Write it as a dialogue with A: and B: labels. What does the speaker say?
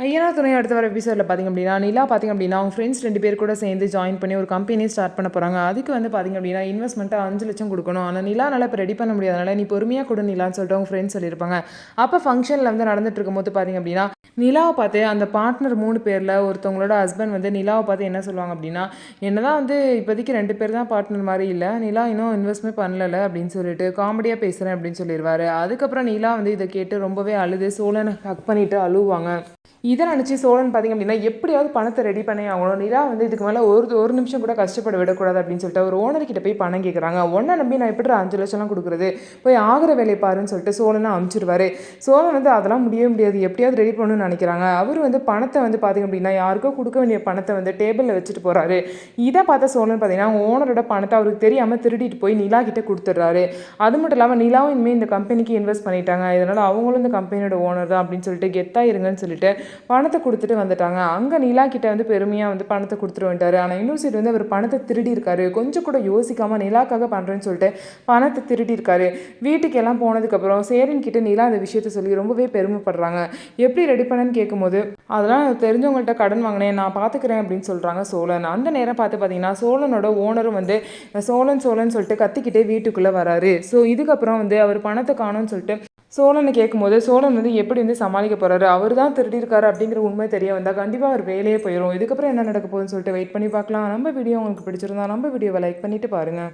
A: ஐயனா துணை அடுத்த வர எபிசோடில் பார்த்திங்க அப்படின்னா நிலா பார்த்திங்க அப்படின்னா அவங்க ஃப்ரெண்ட்ஸ் 2 பேர் கூட சேர்ந்து ஜாயின் பண்ணி ஒரு கம்பெனி ஸ்டார்ட் பண்ண போகிறாங்க. அதுக்கு வந்து பார்த்திங்க அப்படின்னா இன்வெஸ்ட்மெண்ட்டாக 5 லட்சம் கொடுக்கணும். ஆனால் நிலானால இப்போ ரெடி பண்ண முடியாதனால நீ பொறுமையாக கொடு நிலான்னு சொல்லிட்டு அவங்க ஃப்ரெண்ட்ஸ் சொல்லியிருப்பாங்க. அப்போ ஃபங்க்ஷனில் வந்து நடந்துட்டு இருக்கும்போது பார்த்திங்க அப்படின்னா நிலாவை பார்த்து அந்த பார்ட்னர் 3 பேரில் ஒருத்தவங்களோட ஹஸ்பண்ட் வந்து நிலாவை பார்த்து என்ன சொல்லுவாங்க அப்படின்னா, என்னதான் வந்து இப்போதைக்கு 2 பேர் தான் பார்ட்னர் மாதிரி இல்லை, நிலா இன்னும் இன்வெஸ்ட்மெண்ட் பண்ணல அப்படின்னு சொல்லிட்டு காமெடியாக பேசுகிறேன் அப்படின்னு சொல்லிடுவார். அதுக்கப்புறம் நிலா வந்து இதை கேட்டு ரொம்பவே அழுது சோழனை ஹக் பண்ணிட்டு அழுவாங்க. இதை நினச்சி சோழன் பார்த்திங்க அப்படின்னா எப்படியாவது பணத்தை ரெடி பண்ணி ஆகணும், நிலா வந்து இதுக்கு மேலே ஒரு நிமிஷம் கூட கஷ்டப்பட விடக்கூடாது அப்படின்னு சொல்லிட்டு ஒரு ஓனர்கிட்ட போய் பணம் கேட்குறாங்க. ஒன்றை நம்பி நான் எப்படி 5 லட்சம்லாம் கொடுக்குறது, போய் ஆகிற வேலையை பாருன்னு சொல்லிட்டு சோழனை அனுப்பிச்சிடுவார். சோழன் வந்து அதெல்லாம் முடியவே முடியாது, எப்படியாவது ரெடி பண்ணணும்னு நினைக்கிறாங்க. அவர் வந்து பணத்தை வந்து பார்த்திங்க அப்படின்னா யாருக்கோ கொடுக்க வேண்டிய பணத்தை வந்து டேபிளில் வச்சுட்டு போகிறாரு. இதை பார்த்த சோழன் பார்த்திங்கன்னா அவங்க ஓனரோட பணத்தை அவருக்கு தெரியாமல் திருடிட்டு போய் நிலா கிட்ட கொடுத்துட்றாரு. அது மட்டும் இல்லாமல் நிலாவும் இனிமேல் இந்த கம்பெனிக்கு இன்வெஸ்ட் பண்ணிட்டாங்க, இதனால் அவங்களும் இந்த கம்பெனியோட ஓனர் தான் அப்படின்னு சொல்லிட்டு கெத்தாக இருங்கன்னு சொல்லிட்டு பணத்தை கொடுத்துட்டு வந்துட்டாங்க. அங்கே நிலா கிட்ட வந்து பெருமையாக வந்து பணத்தை கொடுத்துட்டு வந்துட்டாரு. ஆனால் இன்னொரு சைடு வந்து அவர் பணத்தை திருடி இருக்காரு. கொஞ்சம் கூட யோசிக்காமல் நிலாக்காக பண்ணுறேன்னு சொல்லிட்டு பணத்தை திருடி இருக்காரு. வீட்டுக்கு எல்லாம் போனதுக்கப்புறம் சேரன் கிட்ட நிலா அந்த விஷயத்த சொல்லி ரொம்பவே பெருமைப்படுறாங்க. எப்படி ரெடி பண்ணேன்னு கேட்கும்போது அதெல்லாம் தெரிஞ்சவங்கள்ட்ட கடன் வாங்கினேன், நான் பார்த்துக்கிறேன் அப்படின்னு சொல்கிறாங்க சோழன். அந்த நேரம் பார்த்தீங்கன்னா சோழனோட ஓனரும் வந்து சோழன் சோழன் சொல்லிட்டு கத்திக்கிட்டே வீட்டுக்குள்ளே வராரு. ஸோ இதுக்கப்புறம் வந்து அவர் பணத்தை காணும்னு சொல்லிட்டு சோழனை கேட்கும்போது சோழன் வந்து எப்படி வந்து சமாளிக்க போகிறாரு, அவர் தான் திருடியிருக்காரு அப்படிங்கிற உண்மை தெரிய வந்தால் கண்டிப்பாக அவர் வேலையே போயிடும். இதுக்கப்புறம் என்ன நடக்க போகுதுன்னு சொல்லிட்டு வெயிட் பண்ணி பார்க்கலாம். நம்ம வீடியோ உங்களுக்கு பிடிச்சிருந்தா நம்ம வீடியோவை லைக் பண்ணிவிட்டு பாருங்கள்.